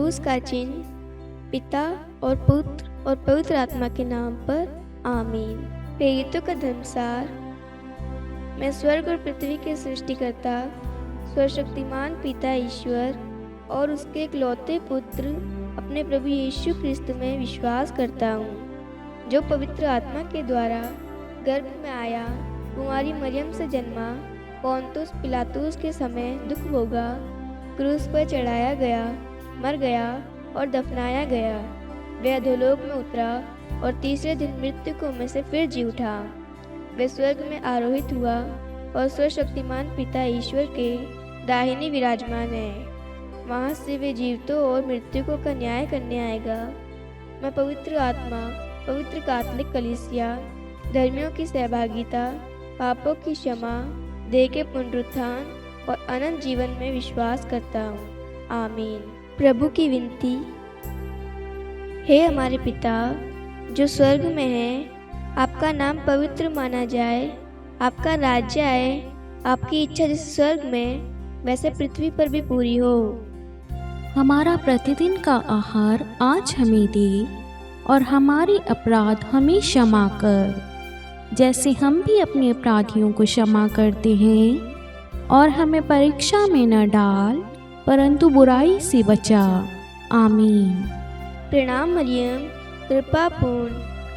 क्रूस का चिन्ह पिता और पुत्र और पवित्र आत्मा के नाम पर आमीन। प्रेरितों का धर्मसार। मैं स्वर्ग और पृथ्वी के सृष्टिकर्ता सर्वशक्तिमान पिता ईश्वर और उसके इकलौते पुत्र अपने प्रभु यीशु क्रिस्त में विश्वास करता हूँ, जो पवित्र आत्मा के द्वारा गर्भ में आया, कुंवारी मरियम से जन्मा, पोंतुस पिलातुस के समय दुख भोगा, क्रूस पर चढ़ाया गया, मर गया और दफनाया गया। वह अधोलोक में उतरा और तीसरे दिन मृतकों में से फिर जी उठा। वह स्वर्ग में आरोहित हुआ और सर्वशक्तिमान पिता ईश्वर के दाहिने विराजमान है। वहाँ से वे जीवितों और मृतकों का न्याय करने आएगा। मैं पवित्र आत्मा, पवित्र कैथोलिक कलीसिया, धर्मियों की सहभागिता, पापों की क्षमा, देह के पुनरुत्थान और अनंत जीवन में विश्वास करता हूँ। आमीन। प्रभु की विनती। हे हमारे पिता जो स्वर्ग में है, आपका नाम पवित्र माना जाए, आपका राज्य आए, आपकी इच्छा जैसे स्वर्ग में वैसे पृथ्वी पर भी पूरी हो। हमारा प्रतिदिन का आहार आज हमें दे और हमारे अपराध हमें क्षमा कर, जैसे हम भी अपने अपराधियों को क्षमा करते हैं, और हमें परीक्षा में न डाल परंतु बुराई से बचा। आमीन। प्रणाम मरियम, कृपा पूर्ण,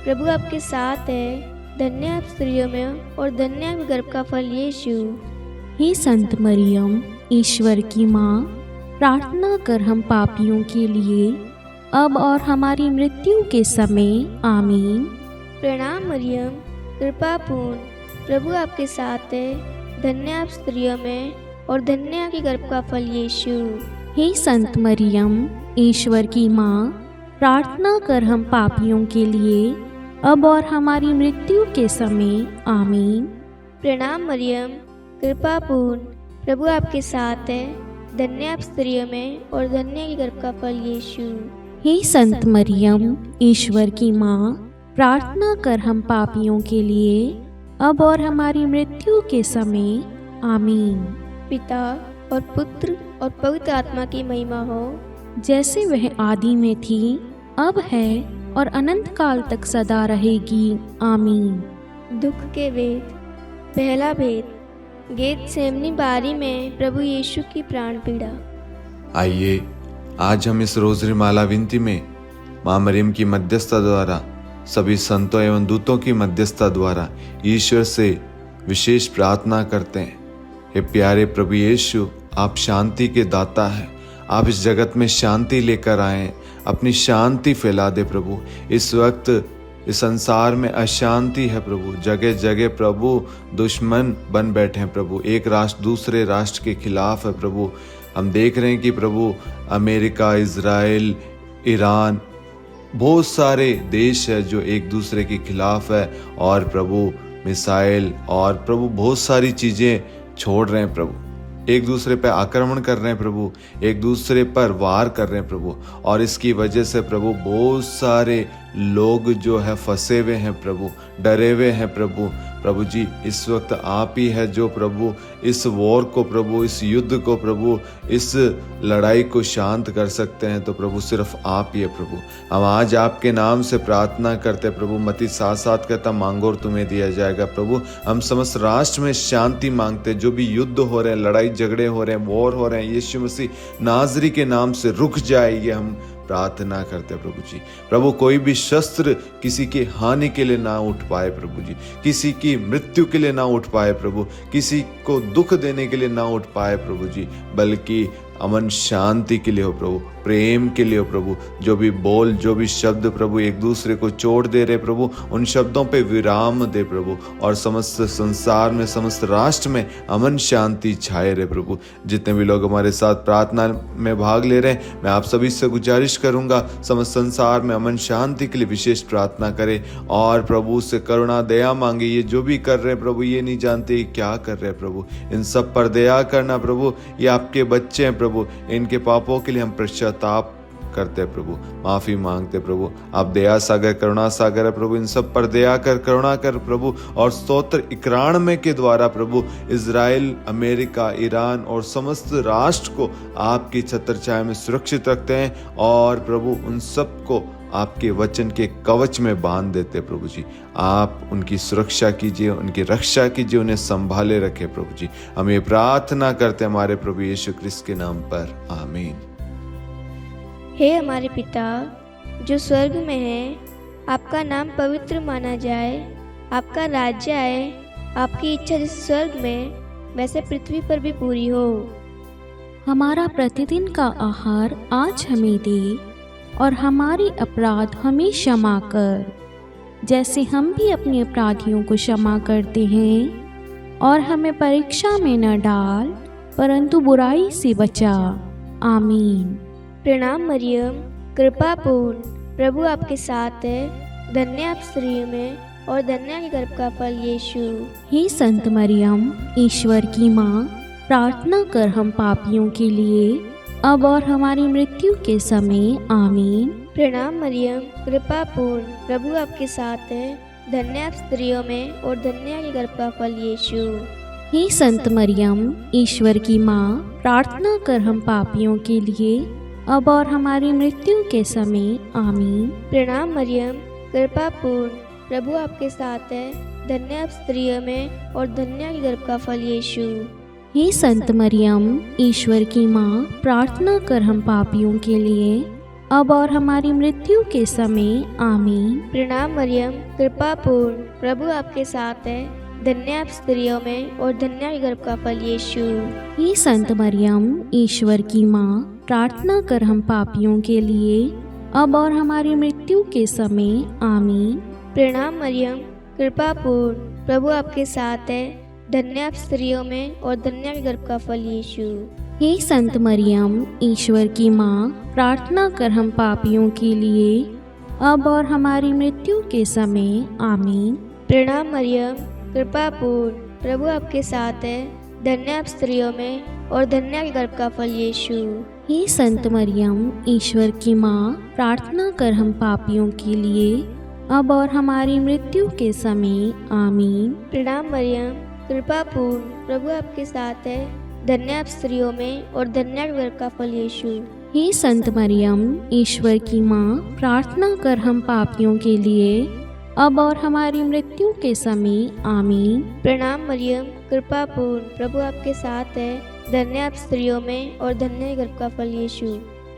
प्रभु आपके साथ है, धन्य आप स्त्रियों में और धन्य आपके गर्भ का फल यीशु। हे संत मरियम, ईश्वर की माँ, प्रार्थना कर हम पापियों के लिए अब और हमारी मृत्यु के समय। आमीन। प्रणाम मरियम, कृपा पूर्ण, प्रभु आपके साथ है, धन्य आप स्त्रियों में और धन्य आपके गर्भ का फल यीशु। हे संत मरियम, ईश्वर की माँ, प्रार्थना कर हम पापियों के लिए अब और हमारी मृत्यु के समय। आमीन। प्रणाम मरियम, कृपा पूर्ण, प्रभु आपके साथ है, धन्य आप स्त्रियों में और धन्य के गर्भ का फल यीशु। हे संत मरियम, ईश्वर की माँ, प्रार्थना कर हम पापियों के लिए अब और हमारी मृत्यु के समय। आमीन। पिता और पुत्र और पवित्र आत्मा की महिमा हो, जैसे वह आदि में थी, अब है और अनंत काल तक सदा रहेगी। आमीन। दुख के वेद। पहला भेद। गेतसेमनी बारी में प्रभु यीशु की प्राण पीड़ा। आइए आज हम इस रोज़री माला विनती में माँ मरियम की मध्यस्थता द्वारा, सभी संतों एवं दूतों की मध्यस्थता द्वारा ईश्वर से विशेष प्रार्थना करते हैं। हे प्यारे प्रभु यीशु, आप शांति के दाता हैं। आप इस जगत में शांति लेकर आए, अपनी शांति फैला दे प्रभु। इस वक्त इस संसार में अशांति है प्रभु, जगह जगह प्रभु दुश्मन बन बैठे हैं प्रभु। एक राष्ट्र दूसरे राष्ट्र के खिलाफ है प्रभु। हम देख रहे हैं कि प्रभु अमेरिका, इजराइल, ईरान, बहुत सारे देश है जो एक दूसरे के खिलाफ है, और प्रभु मिसाइल और प्रभु बहुत सारी चीज़ें छोड़ रहे हैं प्रभु। एक दूसरे पर आक्रमण कर रहे हैं प्रभु, एक दूसरे पर वार कर रहे हैं प्रभु, और इसकी वजह से प्रभु बहुत सारे लोग जो है फंसे हुए हैं प्रभु, डरे हुए हैं प्रभु। प्रभु जी इस वक्त आप ही है जो प्रभु इस वॉर को, प्रभु इस युद्ध को, प्रभु इस लड़ाई को शांत कर सकते हैं, तो प्रभु सिर्फ आप ही है प्रभु। हम आज आपके नाम से प्रार्थना करते हैं प्रभु। मत्ती 7:7 कहता, मांगो और तुम्हें दिया जाएगा। प्रभु हम समस्त राष्ट्र में शांति मांगते हैं। जो भी युद्ध हो रहे हैं, लड़ाई झगड़े हो रहे हैं, वॉर हो रहे हैं, यीशु मसीह नाजरी के नाम से रुक जाए, ये हम प्रार्थना करते हैं प्रभु जी। प्रभु कोई भी शस्त्र किसी की हानि के लिए ना उठ पाए प्रभु जी, किसी की मृत्यु के लिए ना उठ पाए प्रभु, किसी को दुख देने के लिए ना उठ पाए प्रभु जी, बल्कि अमन शांति के लिए हो प्रभु, प्रेम के लिए हो प्रभु। जो भी बोल, जो भी शब्द प्रभु एक दूसरे को चोट दे रहे प्रभु, उन शब्दों पे विराम दे प्रभु, और समस्त संसार में, समस्त राष्ट्र में अमन शांति छाए रहे प्रभु। जितने भी लोग हमारे साथ प्रार्थना में भाग ले रहे हैं, मैं आप सभी से गुजारिश करूंगा समस्त संसार में अमन शांति के लिए विशेष प्रार्थना करें, और प्रभु से करुणा दया मांगे। ये जो भी कर रहे हैं प्रभु, ये नहीं जानते क्या कर रहे हैं प्रभु, इन सब पर दया करना प्रभु। ये आपके बच्चे हैं प्रभु, इनके पापों के लिए हम पश्चाताप करते हैं प्रभु, माफ़ी मांगते प्रभु। आप दया सागर, करुणा सागर है प्रभु, इन सब पर दया कर, करुणा कर प्रभु। और स्तोत्र इकरार में के द्वारा प्रभु इजराइल, अमेरिका, ईरान और समस्त राष्ट्र को आपकी छत्र छाया में सुरक्षित रखते हैं और प्रभु उन सबको आपके वचन के कवच में बांध देते प्रभु जी। आप उनकी सुरक्षा कीजिए, उनकी रक्षा कीजिए, उन्हें संभाले रखे प्रभु जी। हम ये प्रार्थना करते हैं हमारे प्रभु यीशु क्रिस्त के नाम पर, आमीन। हे हमारे पिता जो स्वर्ग में है, आपका नाम पवित्र माना जाए, आपका राज्य आए, आपकी इच्छा जैसे स्वर्ग में वैसे पृथ्वी पर भी पूरी हो। हमारा प्रतिदिन का आहार आज हमें दे और हमारे अपराध हमें क्षमा कर, जैसे हम भी अपने अपराधियों को क्षमा करते हैं। और हमें परीक्षा में न डाल, परंतु बुराई से बचा। आमीन। प्रणाम मरियम, कृपा पूर्ण, प्रभु आपके साथ है, धन्य आप स्त्रियों में और धन्य आपके गर्भ का फल यीशु। हे संत मरियम, ईश्वर की माँ, प्रार्थना कर हम पापियों के लिए, अब और हमारी मृत्यु के समय। आमीन। प्रणाम मरियम, कृपा पूर्ण, प्रभु आपके साथ है, धन्य आप स्त्रियों में और धन्य आपके गर्भ का फल यीशु। हे संत मरियम, ईश्वर की माँ, प्रार्थना कर हम पापियों के लिए, अब और हमारी मृत्यु के समय। आमीन। प्रणाम मरियम, कृपा पूर्ण, प्रभु आपके साथ है, धन्य आप स्त्रियों में और धन्य आपके गर्भ का फल यीशु। हे संत मरियम, ईश्वर की माँ, प्रार्थना कर हम पापियों के लिए, अब और हमारी मृत्यु के समय। आमीन। प्रणाम मरियम, कृपा पूर्ण, प्रभु आपके साथ है, धन्य आप स्त्रियों में और धन्य आपके गर्भ का फल यीशु। हे संत मरियम, ईश्वर की माँ, प्रार्थना कर हम पापियों के लिए, अब और हमारी मृत्यु के समय। आमीन। प्रणाम मरियम, कृपा पूर्ण, प्रभु आपके साथ है, धन्य आप स्त्रियों में और धन्य आपके गर्भ का फल यीशु। हे संत मरियम, ईश्वर की माँ, प्रार्थना कर हम पापियों के लिए, अब और हमारी मृत्यु के समय। आमीन। प्रणाम मरियम, कृपा पूर्ण, प्रभु आपके साथ है, धन्य आप स्त्रियों में और धन्य आपके गर्भ का फल यीशु। हे संत मरियम, ईश्वर की माँ, प्रार्थना कर हम पापियों के लिए, अब और हमारी मृत्यु के समय। आमीन। प्रणाम मरियम, कृपा पूर्ण, प्रभु आपके साथ है, धन्य आप स्त्रियों में और धन्य आपके गर्भ का फल यीशु। हे संत मरियम, ईश्वर की माँ, प्रार्थना कर हम पापियों के लिए, अब और हमारी मृत्यु के समय। आमीन। प्रणाम मरियम, कृपा पूर्ण, प्रभु आपके साथ है, धन्य आप स्त्रियों में और धन्य गर्भ का फल यीशु।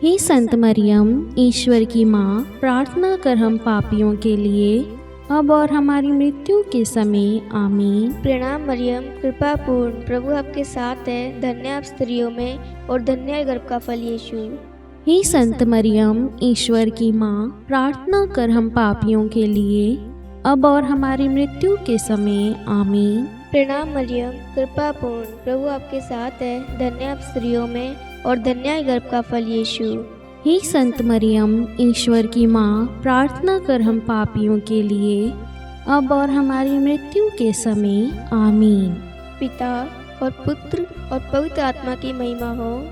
हे संत मरियम, ईश्वर की माँ, प्रार्थना कर हम पापियों के लिए, अब और हमारी मृत्यु के समय। आमीन। प्रणाम मरियम, कृपा पूर्ण, प्रभु आपके साथ है, धन्य आप स्त्रियों में और धन्य गर्भ का फल यीशु। हे संत मरियम, ईश्वर की माँ, प्रार्थना कर हम पापियों के लिए, अब और हमारी मृत्यु के समय। आमीन। प्रणाम मरियम, कृपा पूर्ण, प्रभु आपके साथ है, धन्य आप स्त्रियों में और धन्य गर्भ का फल यीशु। हे संत मरियम, ईश्वर की माँ, प्रार्थना कर हम पापियों के लिए, अब और हमारी मृत्यु के समय। आमीन। पिता और पुत्र और पवित्र आत्मा की महिमा हो,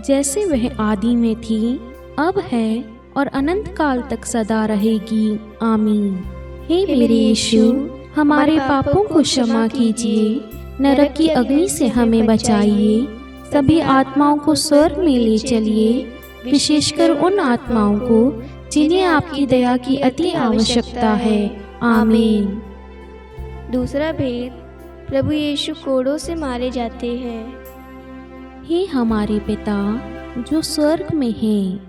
जैसे वह आदि में थी, अब है और अनंत काल तक सदा रहेगी। आमीन। हे मेरे यीशु, हमारे पापों को क्षमा कीजिए, नरक की अग्नि से हमें बचाइए, सभी आत्माओं को स्वर्ग में ले चलिए, विशेषकर उन आत्माओं को जिन्हें आपकी दया की अति आवश्यकता है। आमीन। दूसरा भेद, प्रभु यीशु कोड़ों से मारे जाते हैं। हे हमारे पिता जो स्वर्ग में है,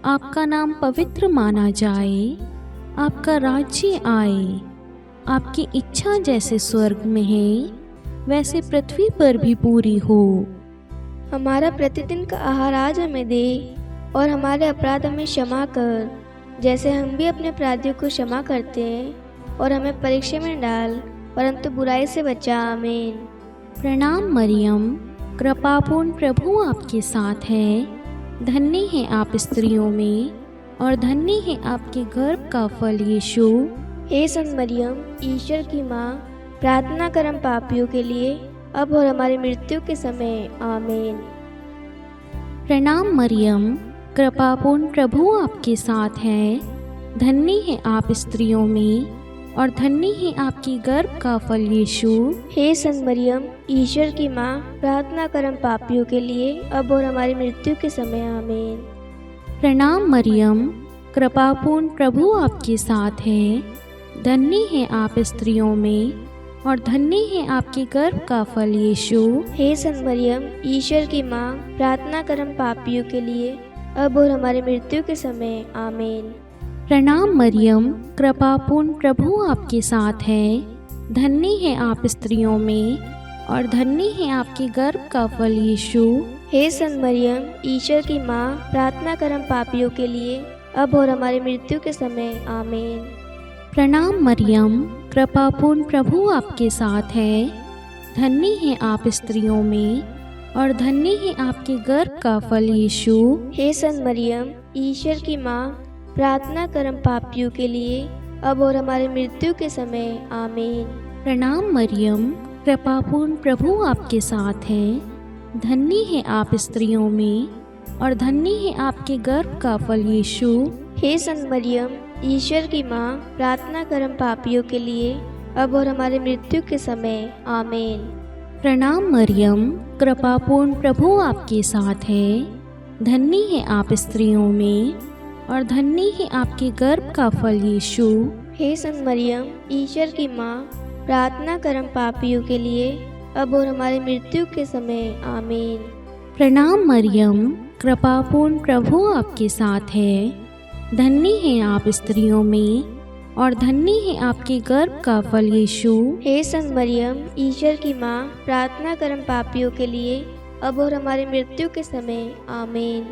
आपका नाम पवित्र माना जाए, आपका राज्य आए, आपकी इच्छा जैसे स्वर्ग में है वैसे पृथ्वी पर भी पूरी हो। हमारा प्रतिदिन का आहार आज हमें दे और हमारे अपराध हमें क्षमा कर, जैसे हम भी अपने अपराधियों को क्षमा करते हैं, और हमें परीक्षा में डाल, परंतु बुराई से बचा। आमीन। प्रणाम मरियम, कृपापूर्ण, प्रभु आपके साथ है, धन्य है आप स्त्रियों में और धन्य है आपके गर्भ का फल यीशु। हे संत मरियम, ईश्वर की माँ, प्रार्थना कर हम पापियों के लिए, अब और हमारी मृत्यु के समय। आमीन। प्रणाम मरियम, कृपापूर्ण प्रभु आपके साथ है। धन्य है आप स्त्रियों में और धन्य है आपकी गर्भ का फल यीशु। हे संत मरियम, ईश्वर की माँ, प्रार्थना कर हम पापियों के लिए अब और हमारी मृत्यु के समय। आमीन। प्रणाम मरियम, कृपापूर्ण प्रभु आपके साथ है। धन्य है आप स्त्रियों में और धन्य है आपके गर्भ का फल यीशु। हे संत मरियम, ईश्वर की माँ, प्रार्थना कर हम पापियों के लिए अब और हमारी मृत्यु के समय। आमीन। प्रणाम मरियम, कृपापूर्ण प्रभु आपके साथ है। धन्य है आप स्त्रियों में और धन्य है आपके गर्भ का फल यीशु। हे संत मरियम, ईश्वर की माँ, प्रार्थना कर हम पापियों के लिए अब और हमारी मृत्यु के समय। आमीन। प्रणाम मरियम, कृपापूर्ण प्रभु आपके साथ है। धन्य है आप स्त्रियों में और धन्य है आपके गर्भ का फल यीशु। हे संत मरियम, ईश्वर की माँ, प्रार्थना कर हम पापियों के लिए अब और हमारी मृत्यु के समय। आमीन। प्रणाम मरियम, कृपापूर्ण प्रभु आपके साथ है। धन्य है आप स्त्रियों में और धन्य है आपके गर्भ का फल यीशु। हे संत मरियम, ईश्वर की माँ, प्रार्थना कर हम पापियों के लिए अब और हमारी मृत्यु के समय। आमीन। प्रणाम मरियम, कृपापूर्ण प्रभु आपके साथ है। धन्य है आप स्त्रियों में और धन्य है आपके गर्भ का फल यीशु। हे संत मरियम, ईश्वर की माँ, प्रार्थना कर हम पापियों के लिए अब और हमारी मृत्यु के समय। आमीन। प्रणाम मरियम, कृपापूर्ण प्रभु आपके साथ है। धन्य है आप स्त्रियों में और धन्य है आपके गर्भ का फल यीशु। हे संत मरियम, ईश्वर की माँ, प्रार्थना कर हम पापियों के लिए अब और हमारी मृत्यु के समय। आमीन।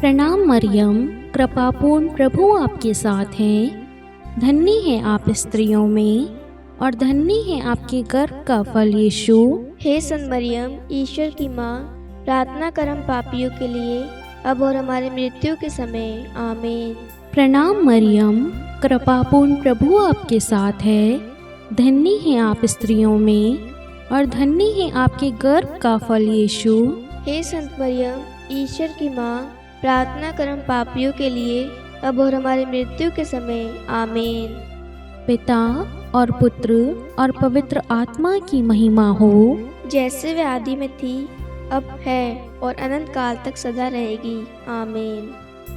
प्रणाम मरियम, कृपापूर्ण प्रभु आपके साथ है। धन्य है आप स्त्रियों में और धन्य है आपके गर्भ का फल यीशु। हे संत मरियम, ईश्वर की माँ, प्रार्थना कर हम पापियों के लिए अब और हमारी मृत्यु के समय। आमीन। प्रणाम मरियम, कृपापूर्ण प्रभु आपके साथ है। धन्य है आप स्त्रियों में और धन्य है आपके गर्भ का फल यीशु। हे संत मरियम, ईश्वर की माँ, प्रार्थना कर हम पापियों के लिए अब और हमारी मृत्यु के समय। आमीन। पिता और पुत्र और पवित्र आत्मा की महिमा हो, जैसे वे आदि में थी, अब है और अनंत काल तक सदा रहेगी। आमीन।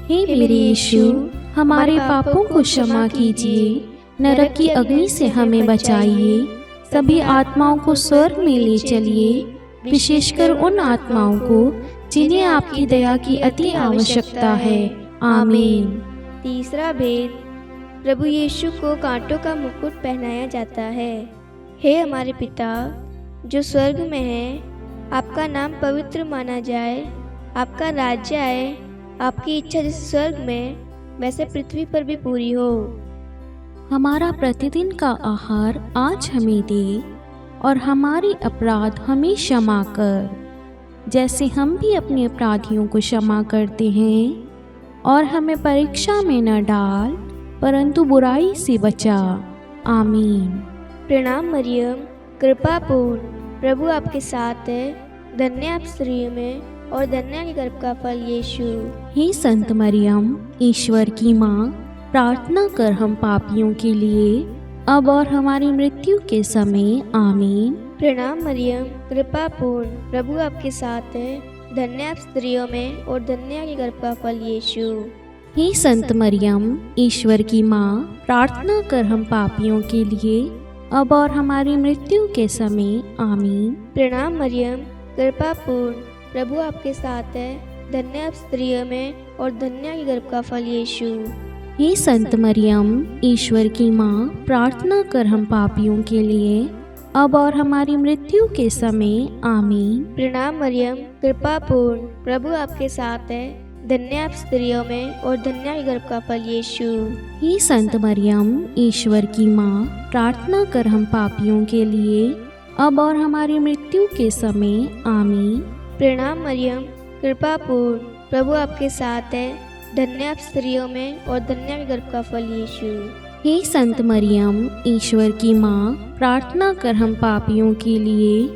हे मेरे यीशु, हमारे पापों को क्षमा कीजिए, नरक की अग्नि से हमें बचाइए, सभी आत्माओं को स्वर्ग में ले चलिए, विशेषकर उन आत्माओं को जिन्हें आपकी दया की अति आवश्यकता है। आमीन। तीसरा भेद, प्रभु यीशु को कांटों का मुकुट पहनाया जाता है। हे हमारे पिता जो स्वर्ग में है, आपका नाम पवित्र माना जाए, आपका राज्य आए, आपकी इच्छा जैसे स्वर्ग में वैसे पृथ्वी पर भी पूरी हो। हमारा प्रतिदिन का आहार आज हमें दे और हमारे अपराध हमें क्षमा कर, जैसे हम भी अपने अपराधियों को क्षमा करते हैं, और हमें परीक्षा में न डाल परंतु बुराई से बचा। आमीन। प्रणाम मरियम, कृपा पूर्ण, प्रभु आपके साथ है। धन्य आप स्त्रियों में और धन्य के गर्भ का फल यीशु। हे संत मरियम, ईश्वर की माँ, प्रार्थना कर हम पापियों के लिए अब और हमारी मृत्यु के समय। आमीन। प्रणाम मरियम, कृपा पूर्ण, प्रभु आपके साथ है। धन्य आप स्त्रियों में और धन्य के गर्भ का फल यीशु। हे संत मरियम, ईश्वर की माँ, प्रार्थना कर हम पापियों के लिए अब और हमारी मृत्यु के समय। आमीन। प्रणाम मरियम, कृपा पूर्ण, प्रभु आपके साथ है। धन्य आप स्त्रियों में और धन्य के गर्भ का फल यीशु। हे संत मरियम, ईश्वर की माँ, प्रार्थना कर हम पापियों के लिए अब और हमारी मृत्यु के समय। आमीन। प्रणाम मरियम, कृपा पूर्ण, प्रभु आपके साथ है। धन्य आप स्त्रियों में और धन्य के गर्भ का फल यीशु। हे संत मरियम, ईश्वर की माँ, प्रार्थना कर हम पापियों के लिए अब और हमारी मृत्यु के समय। आमीन। प्रणाम मरियम, कृपा पूर्ण, प्रभु आपके साथ है। धन्य आप स्त्रियों में और धन्य के गर्भ का फल यीशु। हे संत मरियम, ईश्वर की माँ, प्रार्थना कर हम पापियों के लिए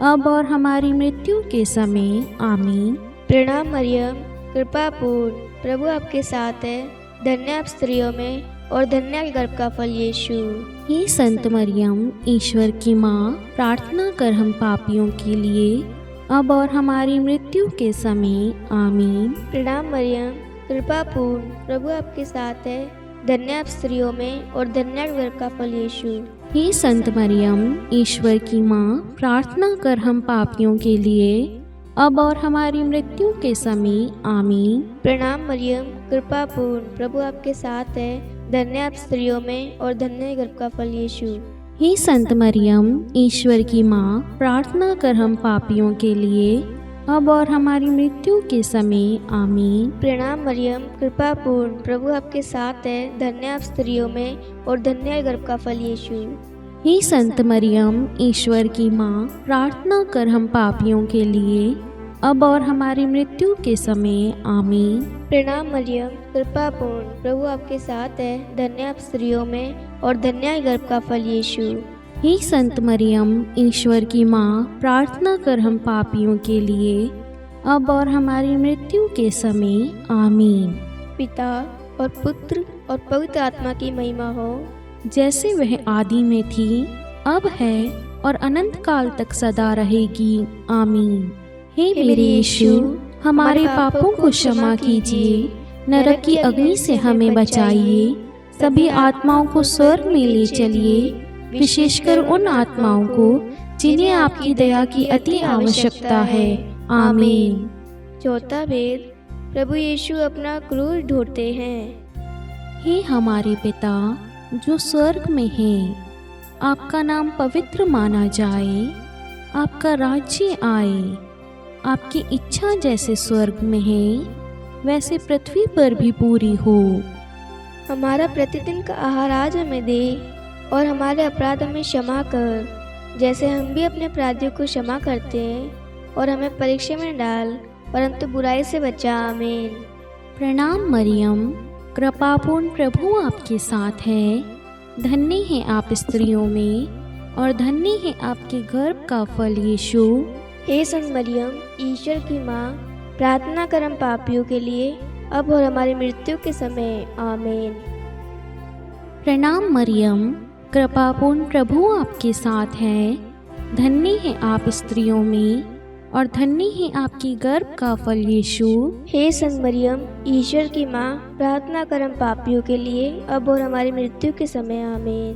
अब और हमारी मृत्यु के समय। आमीन। प्रणाम मरियम, कृपा पूर्ण, प्रभु आपके साथ है, धन्य आप स्त्रियों में और धन्य आपके गर्भ का फल यीशु। हे संत मरियम, ईश्वर की माँ, प्रार्थना कर हम पापियों के लिए, अब और हमारी मृत्यु के समय। आमीन। प्रणाम मरियम, कृपा पूर्ण, प्रभु आपके साथ है, धन्य आप स्त्रियों में और धन्य आपके गर्भ का फल यीशु। हे संत मरियम, ईश्वर की माँ, प्रार्थना कर हम पापियों के लिए, अब और हमारी मृत्यु के समय। आमीन। प्रणाम मरियम, कृपा पूर्ण, प्रभु आपके साथ है, धन्य आप स्त्रियों में और धन्य गर्भ का फल यीशु। हे संत मरियम, ईश्वर की माँ, प्रार्थना कर हम पापियों के लिए, अब और हमारी मृत्यु के समय। आमीन। प्रणाम मरियम, कृपा पूर्ण, प्रभु आपके साथ है, धन्य आप स्त्रियों में और धन्य गर्भ का फल यीशु। हे संत मरियम, ईश्वर की माँ, प्रार्थना कर हम पापियों के लिए, अब और हमारी मृत्यु के समय। आमीन। प्रणाम मरियम, कृपा पूर्ण, प्रभु आपके साथ है, धन्य आप स्त्रियों में और धन्य गर्भ का फल यीशु। हे संत मरियम, ईश्वर की माँ, प्रार्थना कर हम पापियों के लिए, अब और हमारी मृत्यु के समय। आमीन। पिता और पुत्र और पवित्र आत्मा की महिमा हो, जैसे वह आदि में थी, अब है और अनंत काल तक सदा रहेगी। आमीन। हे मेरे यीशु, हमारे पापों को क्षमा कीजिए, नरक की अग्नि से हमें बचाइए, सभी आत्माओं को स्वर्ग में ले चलिए, विशेषकर उन आत्माओं को जिन्हें आपकी दया की अति आवश्यकता है। आमीन। चौथा भेद, प्रभु यीशु अपना क्रूस ढोते हैं। हे हमारे पिता जो स्वर्ग में है, आपका नाम पवित्र माना जाए, आपका राज्य आए, आपकी इच्छा जैसे स्वर्ग में है वैसे पृथ्वी पर भी पूरी हो। हमारा प्रतिदिन का आहार आज हमें दे, और हमारे अपराध हमें क्षमा कर, जैसे हम भी अपने अपराधियों को क्षमा करते हैं, और हमें परीक्षा में डाल, परंतु बुराई से बचा। आमीन। प्रणाम मरियम, कृपापूर्ण, प्रभु आपके साथ है, धन्य है आप स्त्रियों में और धन्य है आपके गर्भ का फल यीशु। हे संत मरियम, ईश्वर की माँ, प्रार्थना कर हम पापियों के लिए, अब और हमारी मृत्यु के समय। आमीन। प्रणाम मरियम, कृपापूर्ण, प्रभु आपके साथ है, धन्य है आप स्त्रियों में और धन्य है आपकी गर्भ का फल यीशु। हे संत मरियम, ईश्वर की माँ, प्रार्थना कर हम पापियों के लिए, अब और हमारी मृत्यु के समय। आमीन।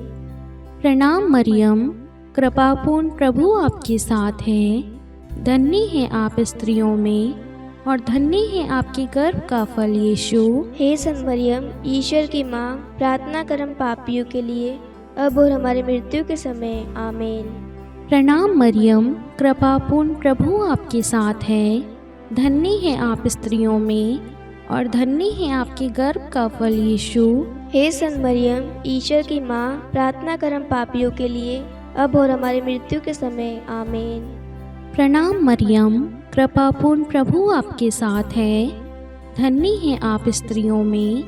प्रणाम मरियम, कृपापूर्ण, प्रभु आपके साथ है, धन्य है आप स्त्रियों में और धन्य है आपके गर्भ का फल यीशु। हे संत मरियम, ईश्वर की माँ, प्रार्थना कर हम पापियों के लिए, अब और हमारी मृत्यु के समय। आमीन। प्रणाम मरियम, कृपापूर्ण, प्रभु आपके साथ है, धन्य है आप स्त्रियों में और धन्य है आपके गर्भ का फल यीशु। हे संत मरियम, ईश्वर की माँ, प्रार्थना कर हम पापियों के लिए, अब और हमारी मृत्यु के समय। आमीन। प्रणाम मरियम, कृपापूर्ण, प्रभु आपके साथ है, धन्य है आप स्त्रियों में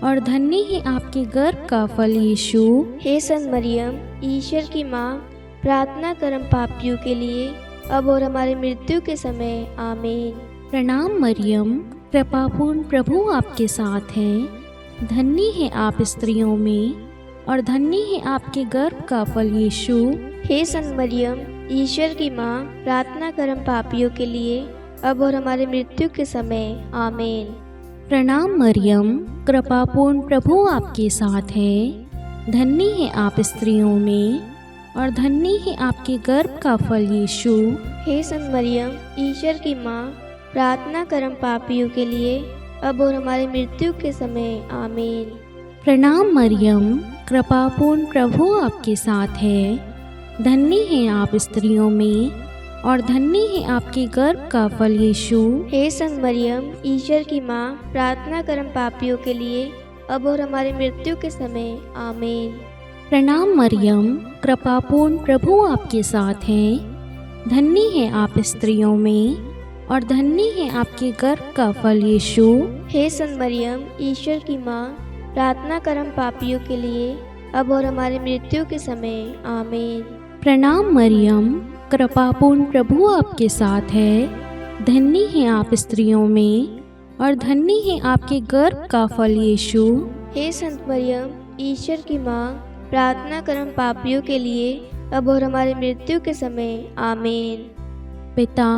और धन्य है आपके गर्भ का फल यीशु। हे संत मरियम, ईश्वर की माँ, प्रार्थना कर हम पापियों के लिए, अब और हमारी मृत्यु के समय। आमीन। प्रणाम मरियम, कृपापूर्ण, प्रभु आपके साथ है, धन्य है आप स्त्रियों में और धन्य है आपके गर्भ का फल यीशु। हे संत मरियम, ईश्वर की माँ, प्रार्थना कर हम पापियों के लिए, अब और हमारी मृत्यु के समय। आमीन। प्रणाम मरियम, कृपापूर्ण, प्रभु आपके साथ है, धन्य है आप स्त्रियों में और धन्य है आपके गर्भ का फल यीशु। हे संत मरियम, ईश्वर की माँ, प्रार्थना कर हम पापियों के लिए, अब और हमारी मृत्यु के समय। आमीन। प्रणाम मरियम, कृपापूर्ण, प्रभु आपके साथ है, धन्य है आप स्त्रियों में और धन्य है आपके गर्भ का फल यीशु। हे संत मरियम, ईश्वर की माँ, प्रार्थना कर हम पापियों के लिए, अब और हमारी मृत्यु के समय। आमीन। प्रणाम मरियम, कृपापूर्ण, प्रभु आपके साथ है, धन्य है आप स्त्रियों में और धन्य है आपके गर्भ का फल यीशु। हे संत मरियम, ईश्वर की माँ, प्रार्थना कर हम पापियों के लिए, अब और हमारी मृत्यु के समय। आमीन। प्रणाम मरियम, कृपापूर्ण, प्रभु आपके साथ है, धन्य है आप स्त्रियों में और धन्य है आपके गर्भ का फल यीशु। हे संत मरियम, ईश्वर की माँ, प्रार्थना कर हम पापियों के लिए अब और हमारी मृत्यु के समय। आमीन। पिता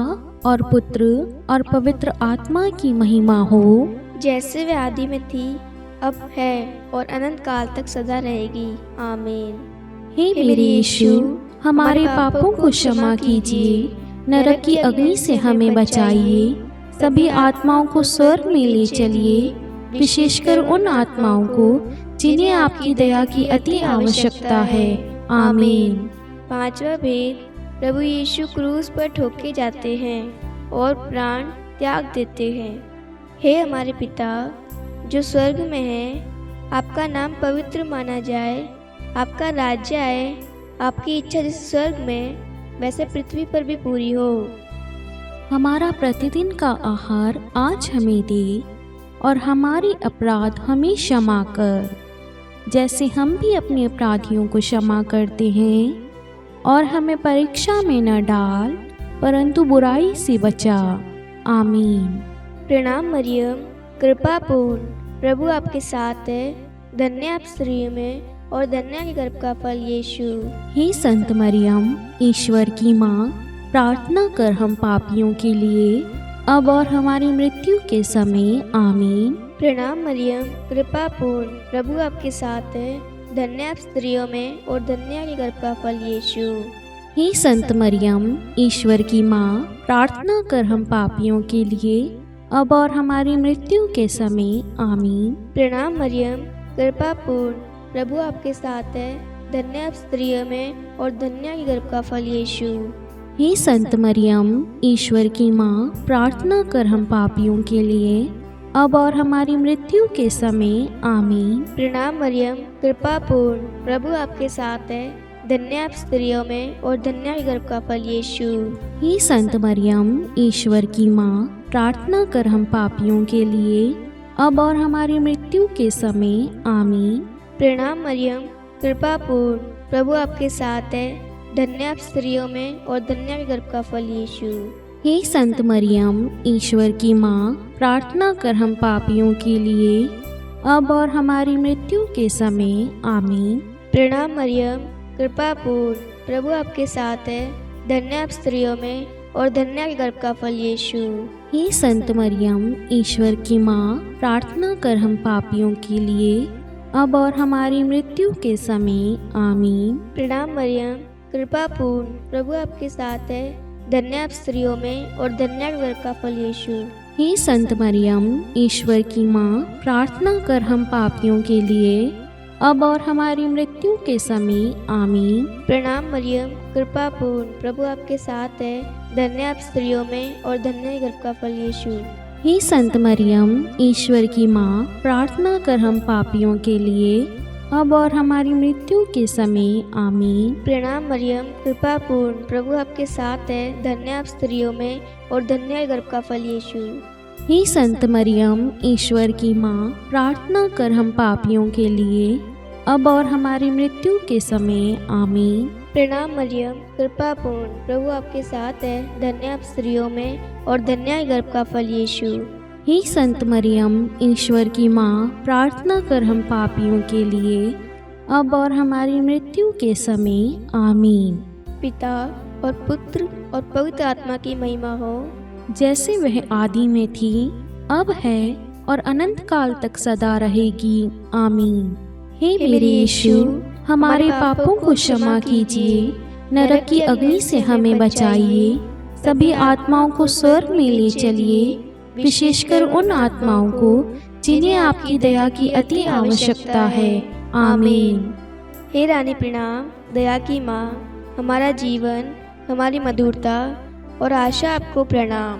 और पुत्र और पवित्र आत्मा की महिमा हो, जैसे वे आदि में थी, अब है और अनंत काल तक सदा रहेगी। आमीन। हे मेरे यीशु, हमारे पापों को क्षमा कीजिए, नरक की अग्नि से हमें बचाइए, सभी आत्माओं को स्वर्ग में ले चलिए, विशेषकर उन आत्माओं को जिन्हें आपकी दया की अति आवश्यकता है। आमीन। पांचवा भेद, प्रभु यीशु क्रूस पर ठोके जाते हैं और प्राण त्याग देते हैं। हे हमारे पिता जो स्वर्ग में है, आपका नाम पवित्र माना जाए, आपका राज्य आए, आपकी इच्छा जैसे स्वर्ग में वैसे पृथ्वी पर भी पूरी हो। हमारा प्रतिदिन का आहार आज हमें दे, और हमारे अपराध हमें क्षमा कर, जैसे हम भी अपने अपराधियों को क्षमा करते हैं, और हमें परीक्षा में न डाल, परंतु बुराई से बचा। आमीन। प्रणाम मरियम, कृपा पूर्ण, प्रभु आपके साथ है, धन्य आप स्त्रियों में और धन्य के गर्भ का फल यीशु। हे संत मरियम, ईश्वर की माँ, प्रार्थना कर हम पापियों के लिए अब और हमारी मृत्यु के समय। आमीन। प्रणाम मरियम, कृपा पूर्ण, प्रभु आपके साथ है, धन्य आप स्त्रियों में और धन्य के गर्भ का फल यीशु। हे संत मरियम, ईश्वर की माँ, प्रार्थना कर हम पापियों के लिए अब और हमारी मृत्यु के समय। आमीन। प्रणाम मरियम, कृपा पूर्ण, प्रभु आपके साथ है, धन्य आप स्त्रियों में और धन्य के गर्भ का फल यीशु। हे संत मरियम, ईश्वर की माँ, प्रार्थना कर हम पापियों के लिए अब और हमारी मृत्यु के समय। आमीन। प्रणाम मरियम, कृपा पूर्ण, प्रभु आपके साथ है, धन्य आप स्त्रियों में और धन्य के गर्भ का फल यीशु। हे संत मरियम, ईश्वर की माँ, प्रार्थना कर हम पापियों के लिए अब और हमारी मृत्यु के समय। आमीन। प्रणाम मरियम, कृपा पूर्ण, प्रभु आपके साथ है, धन्य आप स्त्रियों में और धन्य के गर्भ का फल यीशु। हे संत मरियम, ईश्वर की माँ, प्रार्थना कर हम पापियों के लिए अब और हमारी मृत्यु के समय। आमीन। प्रणाम मरियम, कृपा पूर्ण, प्रभु आपके साथ है, धन्य आप स्त्रियों में और धन्य के गर्भ का फल यीशु। हे संत मरियम, ईश्वर की माँ, प्रार्थना कर हम पापियों के लिए अब और हमारी मृत्यु के समय। आमीन। प्रणाम मरियम, कृपा पूर्ण, प्रभु आपके साथ है, धन्य आप स्त्रियों में और धन्य के गर्भ का फल यीशु। हे संत मरियम, ईश्वर की माँ, प्रार्थना कर हम पापियों के लिए अब और हमारी मृत्यु के समय। आमीन। प्रणाम मरियम, कृपा पूर्ण, प्रभु आपके साथ है, धन्य आप स्त्रियों में और धन्य के गर्भ का फल यीशु। हे संत मरियम, ईश्वर की माँ, प्रार्थना कर हम पापियों के लिए अब और हमारी मृत्यु के समय। आमीन। प्रणाम मरियम, कृपा पूर्ण, प्रभु आपके साथ है, धन्य आप स्त्रियों में और धन्य के गर्भ का फल यीशु। हे संत मरियम, ईश्वर की माँ, प्रार्थना कर हम पापियों के लिए अब और हमारी मृत्यु के समय। आमीन। प्रणाम मरियम, कृपा पूर्ण, प्रभु आपके साथ है, धन्य आप स्त्रियों में और धन्य के गर्भ का फल यीशु। हे संत मरियम, ईश्वर की माँ, प्रार्थना कर हम पापियों के लिए अब और हमारी मृत्यु के समय। आमीन। पिता और पुत्र और पवित्र आत्मा की महिमा हो, जैसे वह आदि में थी, अब है और अनंत काल तक सदा रहेगी। आमीन। हे मेरे यीशु, हमारे पापों को क्षमा कीजिए, नरक की अग्नि से हमें बचाइए, सभी आत्माओं को स्वर्ग में ले चलिए, विशेषकर उन आत्माओं को जिन्हें आपकी दया की अति आवश्यकता है। आमीन। हे रानी प्रणाम, दया की माँ, हमारा जीवन, हमारी मधुरता और आशा आपको प्रणाम।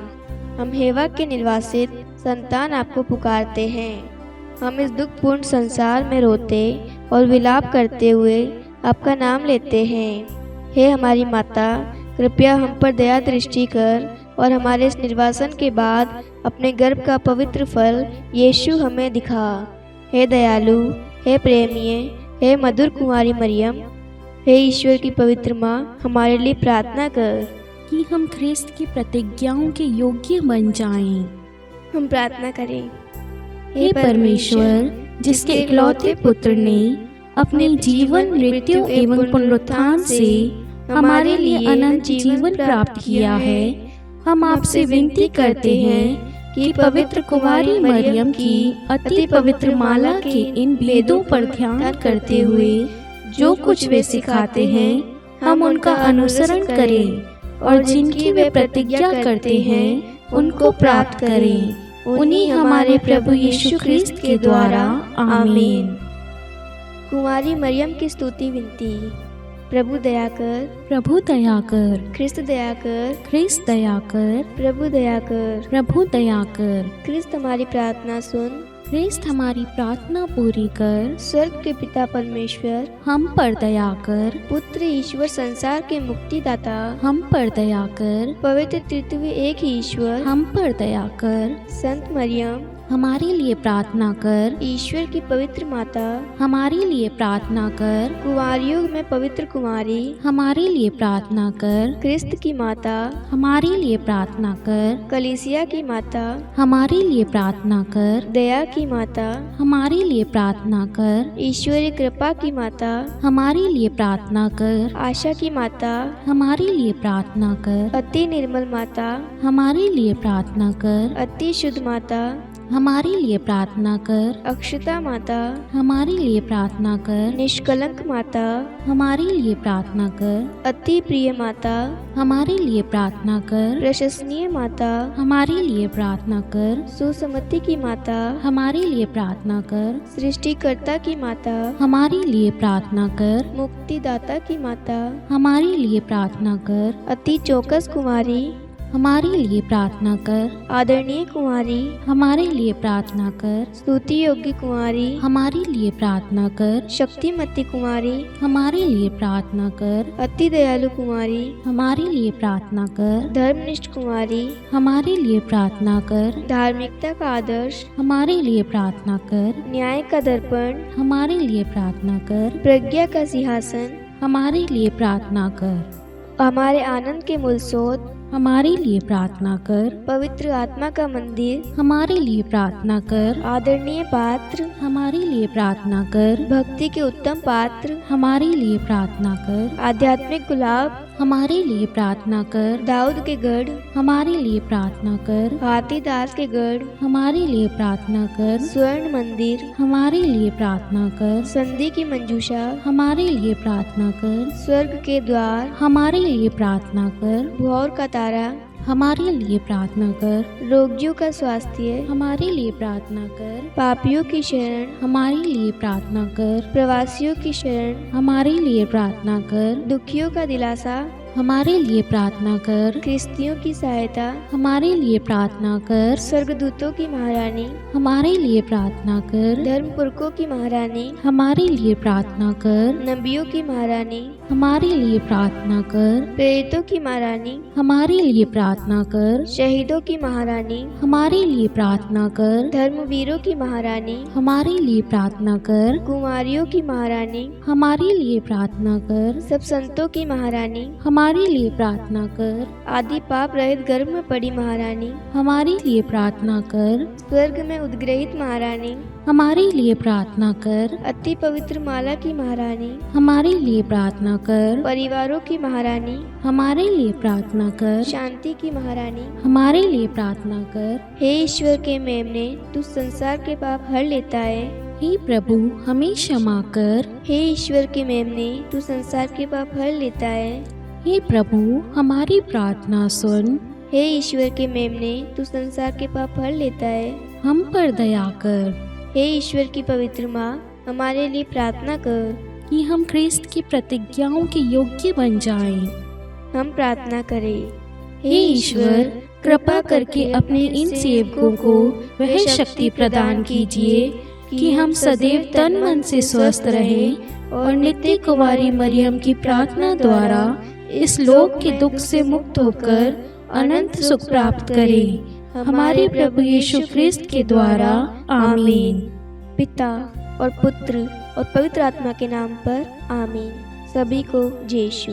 हम हेवा के निर्वासित संतान आपको पुकारते हैं। हम इस दुखपूर्ण संसार में रोते और विलाप करते हुए आपका नाम लेते हैं। हे हमारी माता, कृपया हम पर दया दृष्टि कर और हमारे इस निर्वासन के बाद अपने गर्भ का पवित्र फल यीशु हमें दिखा। हे दयालु, हे प्रेमीय, हे मधुर कुमारी मरियम, हे ईश्वर की पवित्र माँ, हमारे लिए प्रार्थना कर कि हम ख्रिस्त की प्रतिज्ञाओं के योग्य बन जाएं। हम प्रार्थना करें। हे परमेश्वर, जिसके इकलौते पुत्र ने अपने जीवन, मृत्यु एवं पुनरुत्थान से हमारे लिए अनंत जीवन प्राप्त किया है, हम आपसे विनती करते हैं कि पवित्र कुमारी मरियम की अति पवित्र माला के इन भेदों पर ध्यान करते हुए जो कुछ वे सिखाते हैं, हम उनका अनुसरण करें और जिनकी वे प्रतिज्ञा करते हैं उनको प्राप्त करें। उन्हीं हमारे प्रभु यीशु ख्रिस्त के द्वारा, आमीन। कुमारी मरियम की स्तुति विनती। प्रभु दया कर, प्रभु दया कर, ख्रिस्त दया कर, ख्रिस्त दया कर, प्रभु दया कर, प्रभु दया कर। ख्रिस्त हमारी प्रार्थना सुन, ख्रिस्त हमारी प्रार्थना पूरी कर। स्वर्ग के पिता परमेश्वर, हम पर दया कर, पुत्र ईश्वर संसार के मुक्तिदाता, हम पर दया कर, पवित्र तृतीय एक ही ईश्वर, हम पर दया कर। संत मरियम, हमारे लिए प्रार्थना कर, ईश्वर की पवित्र माता, हमारे लिए प्रार्थना कर। कुंवारियों में पवित्र कुमारी, हमारे लिए प्रार्थना कर, ख्रिस्त की माता, हमारे लिए प्रार्थना कर। कलीसिया की माता, हमारे लिए प्रार्थना कर, दया की माता, हमारे लिए प्रार्थना कर। ईश्वरीय कृपा की माता, हमारे लिए प्रार्थना कर, आशा की माता, हमारे लिए प्रार्थना कर। अति निर्मल माता, हमारे लिए प्रार्थना कर, अति शुद्ध माता, हमारे लिए प्रार्थना कर। अक्षता माता, हमारे लिए प्रार्थना कर, निष्कलंक माता, हमारे लिए प्रार्थना कर। अति प्रिय माता, हमारे लिए प्रार्थना कर, प्रशंसनीय माता, हमारे लिए प्रार्थना कर। सुसमति की माता, हमारे लिए प्रार्थना कर, सृष्टिकर्ता की माता, हमारे लिए प्रार्थना कर। मुक्तिदाता की माता, हमारे लिए प्रार्थना कर, अति चौकस कुमारी, हमारे लिए प्रार्थना कर। आदरणीय कुमारी, हमारे लिए प्रार्थना कर, स्तुति योग्य कुमारी, हमारे लिए प्रार्थना कर। शक्तिमती कुमारी, हमारे लिए प्रार्थना कर, अति दयालु कुमारी, हमारे लिए प्रार्थना कर। धर्मनिष्ठ कुमारी, हमारे लिए प्रार्थना कर, धार्मिकता का आदर्श, हमारे लिए प्रार्थना कर। न्याय का दर्पण, हमारे लिए प्रार्थना कर, प्रज्ञा का सिंहासन, हमारे लिए प्रार्थना कर। हमारे आनंद के मूल स्रोत, हमारे लिए प्रार्थना कर। पवित्र आत्मा का मंदिर, हमारे लिए प्रार्थना कर। आदरणीय पात्र, हमारे लिए प्रार्थना कर। भक्ति के उत्तम पात्र, हमारे लिए प्रार्थना कर। आध्यात्मिक गुलाब, हमारे लिए प्रार्थना कर। दाऊद के गढ़, हमारे लिए प्रार्थना कर। हाथीदास के गढ़, हमारे लिए प्रार्थना कर। स्वर्ण मंदिर, हमारे लिए प्रार्थना कर। संधि की मंजूषा, हमारे लिए प्रार्थना कर। स्वर्ग के द्वार, हमारे लिए प्रार्थना कर। भौर का तारा, हमारे लिए प्रार्थना कर। रोगियों का स्वास्थ्य, हमारे लिए प्रार्थना कर। पापियों की शरण, हमारे लिए प्रार्थना कर। प्रवासियों की शरण, हमारे लिए प्रार्थना कर। दुखियों का दिलासा, हमारे लिए प्रार्थना कर। ख्रिस्तियों की सहायता, हमारे लिए प्रार्थना कर। स्वर्गदूतों की महारानी, हमारे लिए प्रार्थना कर। धर्मपुरखों की महारानी, हमारे लिए प्रार्थना कर। नबियों की महारानी, हमारे लिए प्रार्थना कर। प्रेरितों की महारानी, हमारे लिए प्रार्थना कर। शहीदों की महारानी, हमारे लिए प्रार्थना कर। धर्मवीरों की महारानी, हमारे लिए प्रार्थना कर। कुमारियों की महारानी, हमारे लिए प्रार्थना कर। सब संतों की महारानी, हमारे लिए प्रार्थना कर। आदि पाप रहित गर्भ में पड़ी महारानी, हमारे लिए प्रार्थना कर। स्वर्ग में उद्ग्रहित महारानी, हमारे लिए प्रार्थना कर। अति पवित्र माला की महारानी, हमारे लिए प्रार्थना कर। परिवारों की महारानी, हमारे लिए प्रार्थना कर। शांति की महारानी, हमारे लिए प्रार्थना कर। हे ईश्वर के मेमने, तू संसार के पाप हर लेता है। हे प्रभु, हमें क्षमा कर। हे ईश्वर के मेमने, तू संसार के पाप हर लेता है। हे प्रभु, हमारी प्रार्थना सुन। हे ईश्वर के मेमने, तू संसार के पाप हर लेता है। हम पर दया कर। हे ईश्वर की पवित्र माँ, हमारे लिए प्रार्थना कर कि हम ख्रिस्त की प्रतिज्ञाओं के योग्य बन जाएं। हम प्रार्थना करें। हे ईश्वर, कृपा करके अपने इन सेवकों को वह शक्ति प्रदान कीजिए कि हम सदैव तन मन से स्वस्थ रहें और नित्य कुमारी मरियम की प्रार्थना द्वारा इस लोक के दुख से मुक्त होकर अनंत सुख प्राप्त करें। हमारे प्रभु यीशु ख्रिस्त के द्वारा, आमीन। पिता और पुत्र और पवित्र आत्मा के नाम पर, आमीन। सभी को जय यीशु।